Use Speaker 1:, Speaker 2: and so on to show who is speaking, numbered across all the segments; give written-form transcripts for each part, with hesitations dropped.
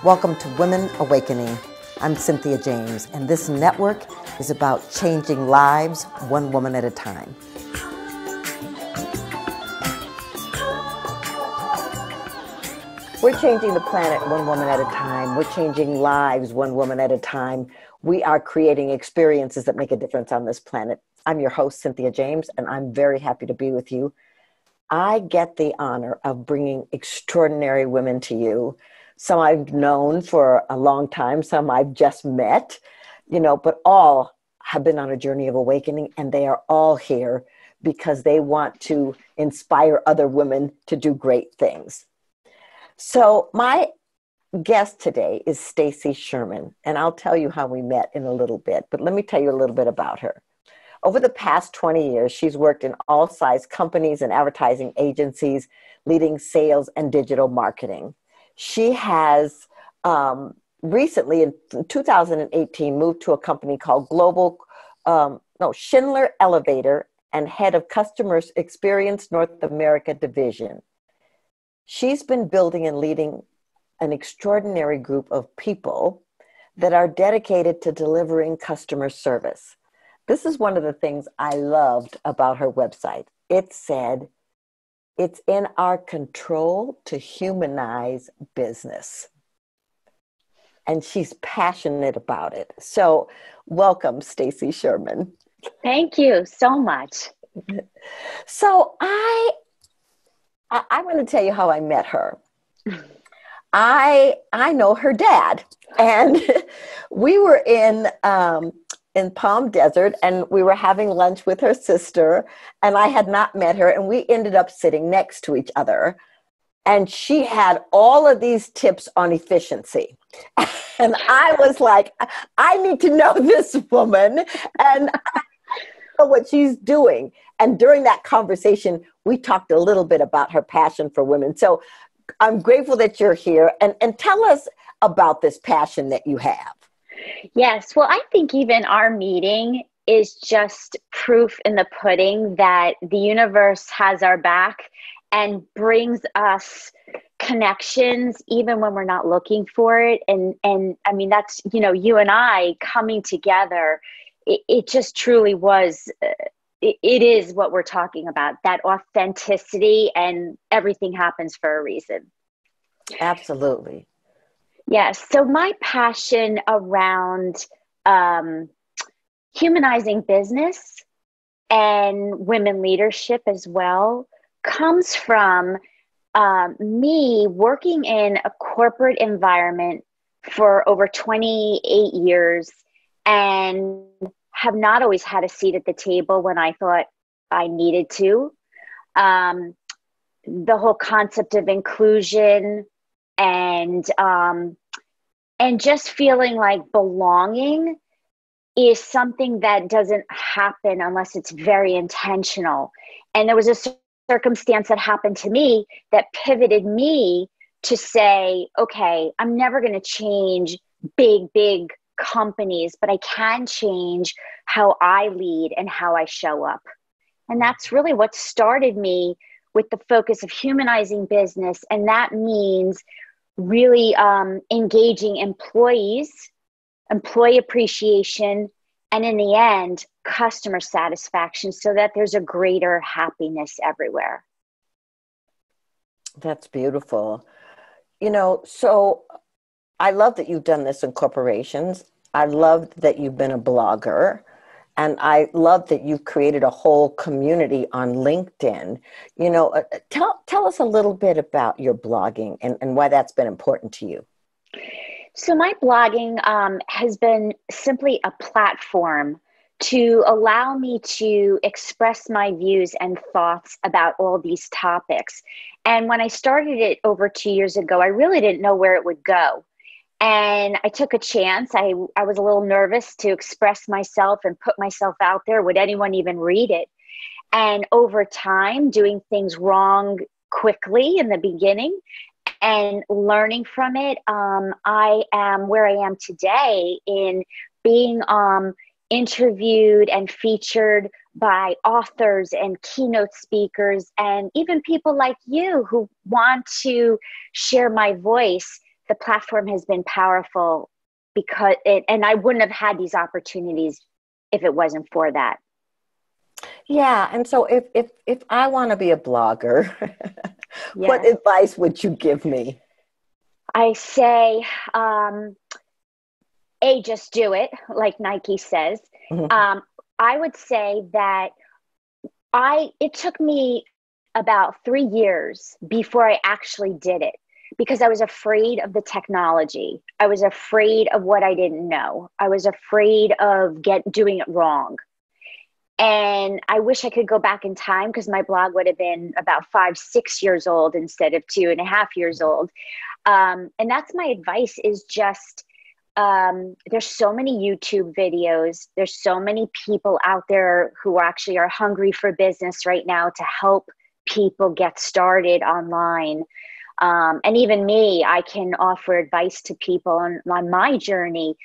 Speaker 1: Welcome to Women Awakening. I'm Cynthia James, and this network is about changing lives one woman at a time. We're changing the planet one woman at a time. We're changing lives one woman at a time. We are creating experiences that make a difference on this planet. I'm your host, Cynthia James, and I'm very happy to be with you. I get the honor of bringing extraordinary women to you. Some I've known for a long time, some I've just met, but all have been on a journey of awakening, and they are all here because they want to inspire other women to do great things. So my guest today is Stacy Sherman, and I'll tell you how we met in a little bit, but let me tell you a little bit about her. Over the past 20 years, she's worked in all size companies and advertising agencies, leading sales and digital marketing. She has recently, in 2018, moved to a company called Schindler Elevator and head of Customer Experience North America Division. She's been building and leading an extraordinary group of people that are dedicated to delivering customer service. This is one of the things I loved about her website. It said, "It's in our control to humanize business." And she's passionate about it. So welcome, Stacy Sherman.
Speaker 2: Thank you so much.
Speaker 1: So I'm going to tell you how I met her. I know her dad, and we were in Palm Desert, and we were having lunch with her sister, and I had not met her, and we ended up sitting next to each other, and she had all of these tips on efficiency. And I was like, I need to know this woman, and I know what she's doing. And during that conversation, we talked a little bit about her passion for women. So I'm grateful that you're here, and tell us about this passion that you have.
Speaker 2: Yes. Well, I think even our meeting is just proof in the pudding that the universe has our back and brings us connections even when we're not looking for it. And I mean, that's, you and I coming together, it just truly was, it is what we're talking about, that authenticity, and everything happens for a reason.
Speaker 1: Absolutely.
Speaker 2: Yes. So my passion around humanizing business and women leadership as well comes from me working in a corporate environment for over 28 years and have not always had a seat at the table when I thought I needed to. The whole concept of inclusion and just feeling like belonging is something that doesn't happen unless it's very intentional. And there was a circumstance that happened to me that pivoted me to say, okay, I'm never going to change big companies, but I can change how I lead and how I show up. And that's really what started me with the focus of humanizing business. And that means really engaging employees, employee appreciation, and in the end, customer satisfaction, so that there's a greater happiness everywhere.
Speaker 1: That's beautiful. So I love that you've done this in corporations. I love that you've been a blogger. And I love that you've created a whole community on LinkedIn. Tell us a little bit about your blogging and why that's been important to you.
Speaker 2: So my blogging has been simply a platform to allow me to express my views and thoughts about all these topics. And when I started it over 2 years ago, I really didn't know where it would go. And I took a chance. I was a little nervous to express myself and put myself out there. Would anyone even read it? And over time, doing things wrong quickly in the beginning and learning from it, I am where I am today in being interviewed and featured by authors and keynote speakers and even people like you who want to share my voice the platform has been powerful because and I wouldn't have had these opportunities if it wasn't for that.
Speaker 1: Yeah, and so if I want to be a blogger, what
Speaker 2: Yes.
Speaker 1: advice would you give me?
Speaker 2: I say, just do it, like Nike says.
Speaker 1: Mhm.
Speaker 2: Um, I would say that it took me about 3 years before I actually did it because I was afraid of the technology. I was afraid of what I didn't know. I was afraid of doing it wrong. And I wish I could go back in time because my blog would have been about 5, 6 years old instead of 2.5 years old. And that's my advice is just, there's so many YouTube videos. There's so many people out there who actually are hungry for business right now to help people get started online. And even me, I can offer advice to people on my journey.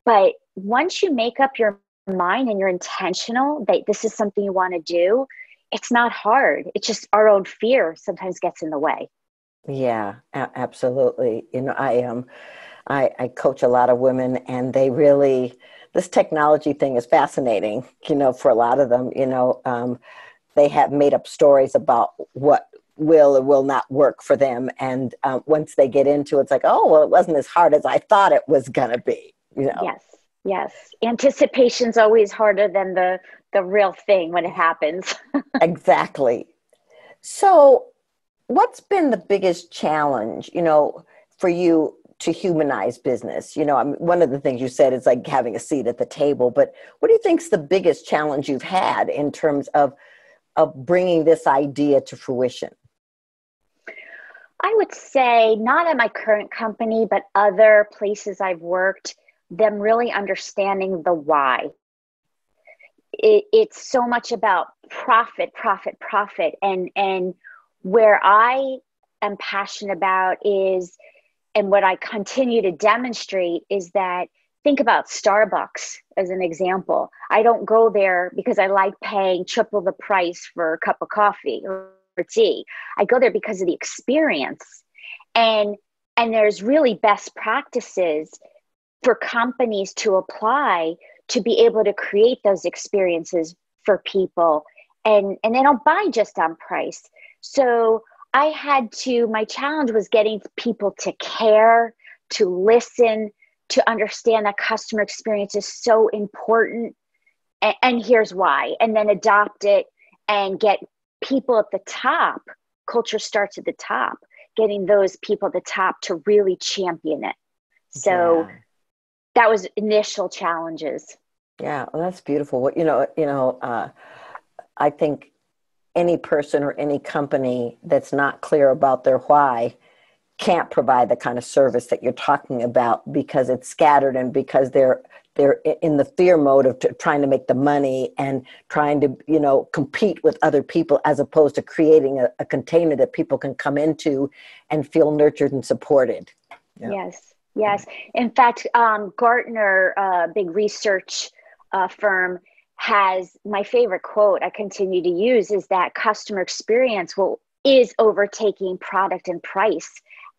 Speaker 2: But once you make up your mind and you're intentional that this is something you want to do, it's not hard. It's just our own fear sometimes gets in the way.
Speaker 1: Yeah, absolutely. I coach a lot of women, and they really, this technology thing is fascinating, for a lot of them. They have made up stories about what will or will not work for them. And once they get into it, it's like, oh, well, it wasn't as hard as I thought it was going to be.
Speaker 2: Yes, yes. Anticipation's always harder than the real thing when it happens.
Speaker 1: Exactly. So, what's been the biggest challenge, for you to humanize business? One of the things you said is like having a seat at the table, but what do you think's the biggest challenge you've had in terms of bringing this idea to fruition?
Speaker 2: I would say not at my current company, but other places I've worked, them really understanding the why. It's so much about profit, profit, profit. And where I am passionate about is, and what I continue to demonstrate is that think about Starbucks as an example. I don't go there because I like paying triple the price for a cup of coffee or tea. I go there because of the experience. And and there's really best practices for companies to apply to be able to create those experiences for people, and they don't buy just on price. So my challenge was getting people to care, to listen, to understand that customer experience is so important, and here's why, and then adopt it and get people at the top. Culture starts at the top, getting those people at the top to really champion it. So
Speaker 1: Yeah.
Speaker 2: that was initial challenges.
Speaker 1: Yeah, well, that's beautiful. I think any person or any company that's not clear about their why can't provide the kind of service that you're talking about because it's scattered and because they're in the fear mode of trying to make the money and trying to compete with other people as opposed to creating a container that people can come into and feel nurtured and supported. Yeah.
Speaker 2: Yes, yes. In fact, Gartner, a big research firm, has my favorite quote I continue to use is that customer experience is overtaking product and price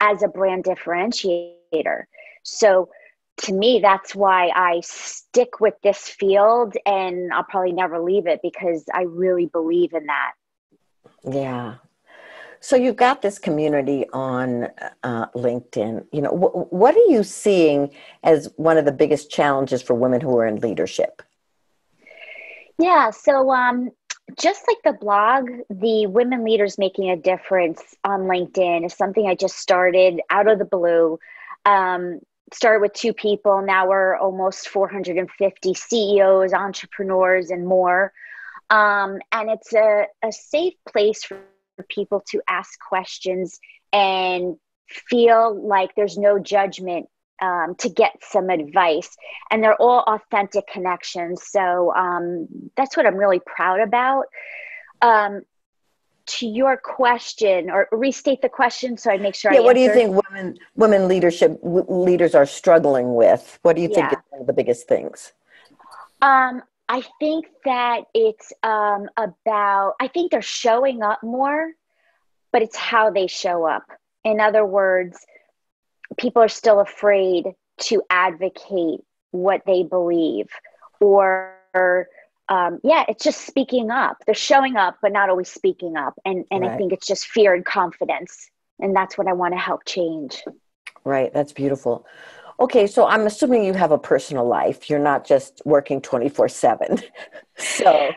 Speaker 2: as a brand differentiator. So to me, that's why I stick with this field, and I'll probably never leave it because I really believe in that.
Speaker 1: Yeah. So you've got this community on LinkedIn. What are you seeing as one of the biggest challenges for women who are in leadership?
Speaker 2: Yeah, so just like the blog, the Women Leaders Making a Difference on LinkedIn is something I just started out of the blue. Um, Started with 2 people. Now we're almost 450 CEOs, entrepreneurs, and more. And it's a safe place for people to ask questions and feel like there's no judgment, to get some advice. And they're all authentic connections. So that's what I'm really proud about. Um, to your question, or restate the question so I make sure I
Speaker 1: Yeah, what do you
Speaker 2: answer.
Speaker 1: think women leaders are struggling with? What do you think is
Speaker 2: Yeah.
Speaker 1: one of the biggest things?
Speaker 2: I think that it's I think they're showing up more, but it's how they show up. In other words, people are still afraid to advocate what they believe, or yeah, it's just speaking up. They're showing up, but not always speaking up. And I
Speaker 1: Right.
Speaker 2: think it's just fear and confidence. And that's what I want to help change.
Speaker 1: Right. That's beautiful. Okay, so I'm assuming you have a personal life. You're not just working 24/7. So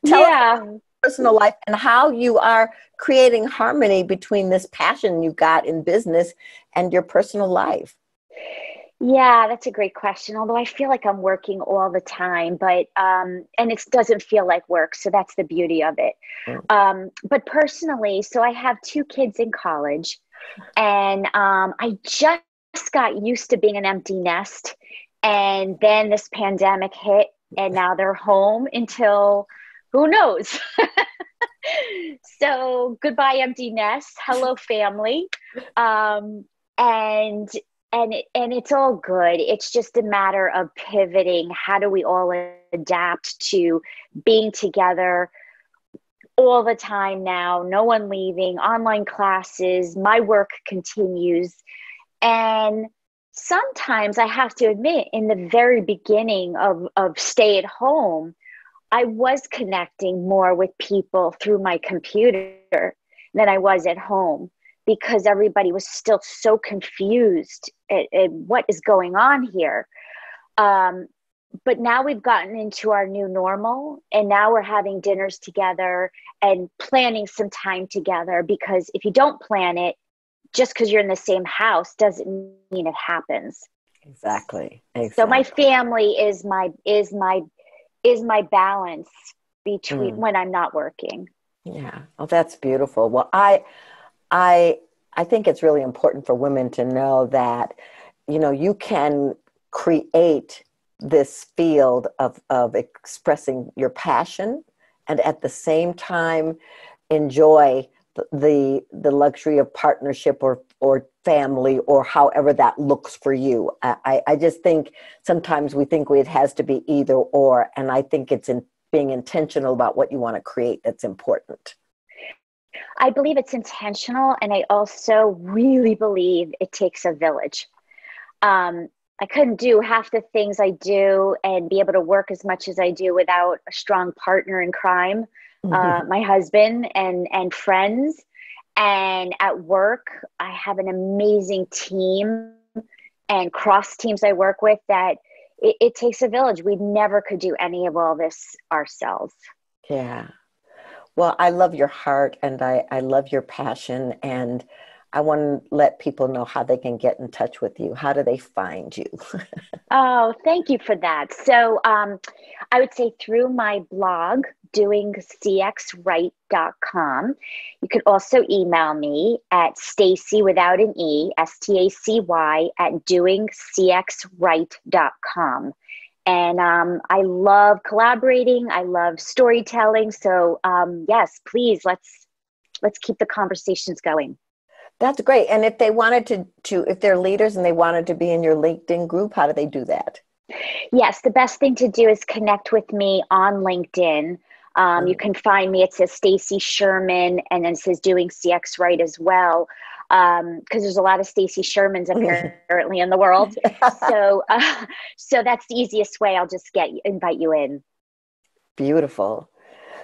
Speaker 1: tell us
Speaker 2: Yeah.
Speaker 1: about your personal life and how you are creating harmony between this passion you got in business and your personal life.
Speaker 2: Yeah, that's a great question. Although I feel like I'm working all the time, but and it doesn't feel like work. So that's the beauty of it.
Speaker 1: Mm.
Speaker 2: But personally, so I have two kids in college, and I just got used to being an empty nest. And then this pandemic hit, and now they're home until who knows? So goodbye, empty nest. Hello, family. Um, and and it's all good. It's just a matter of pivoting. How do we all adapt to being together all the time now? No one leaving, online classes, my work continues. And sometimes I have to admit, in the very beginning of stay at home, I was connecting more with people through my computer than I was at home, because everybody was still so confused at what is going on here. Um, but now we've gotten into our new normal, and now we're having dinners together and planning some time together, because if you don't plan it, just because you're in the same house doesn't mean it happens.
Speaker 1: Exactly.
Speaker 2: So my
Speaker 1: Exactly.
Speaker 2: family is my balance between
Speaker 1: Mm.
Speaker 2: when I'm not working.
Speaker 1: Yeah. Oh, that's beautiful. Well, I I think it's really important for women to know that, you can create this field of expressing your passion and at the same time enjoy the luxury of partnership or family or however that looks for you. I just think sometimes we think it has to be either or, and I think it's in being intentional about what you want to create that's important.
Speaker 2: I believe it's intentional, and I also really believe it takes a village. Um, I couldn't do half the things I do and be able to work as much as I do without a strong partner in crime, my husband and friends. And at work, I have an amazing team and cross teams I work with that it takes a village. We never could do any of all this ourselves.
Speaker 1: Yeah. Well, I love your heart and I love your passion. And I want to let people know how they can get in touch with you. How do they find you?
Speaker 2: Oh, thank you for that. So I would say through my blog, doingcxright.com. You could also email me at Stacy without an E, Stacy at doingcxright.com. And I love collaborating. I love storytelling. So yes, please let's keep the conversations going.
Speaker 1: That's great. And if they wanted if they're leaders and they wanted to be in your LinkedIn group, how do they do that?
Speaker 2: Yes, the best thing to do is connect with me on LinkedIn. You
Speaker 1: Mm.
Speaker 2: can find me. It says Stacy Sherman, and then it says Doing CX Right as well, because there's a lot of Stacy Shermans apparently in the world. So, so that's the easiest way. I'll just invite you in.
Speaker 1: Beautiful.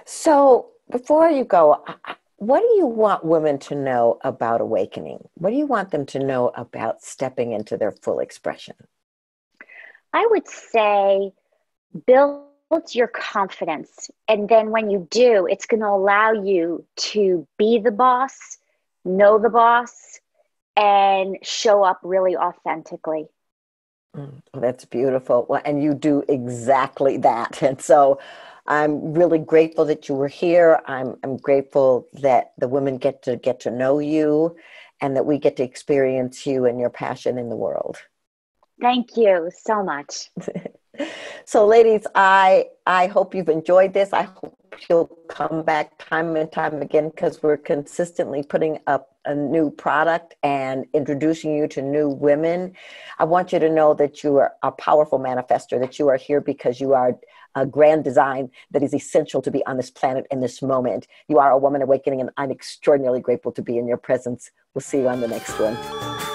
Speaker 1: So before you go, what do you want women to know about awakening? What do you want them to know about stepping into their full expression?
Speaker 2: I would say build your confidence, and then when you do, it's going to allow you to be the boss, know the boss, and show up really authentically.
Speaker 1: Well, that's beautiful. Well, and you do exactly that. And so I'm really grateful that you were here. I'm grateful that the women get to know you and that we get to experience you and your passion in the world.
Speaker 2: Thank you so much.
Speaker 1: So, ladies, I hope you've enjoyed this. I hope you'll come back time and time again because we're consistently putting up a new product and introducing you to new women. I want you to know that you are a powerful manifester, that you are here because you are a grand design that is essential to be on this planet in this moment. You are a woman awakening, and I'm extraordinarily grateful to be in your presence. We'll see you on the next one.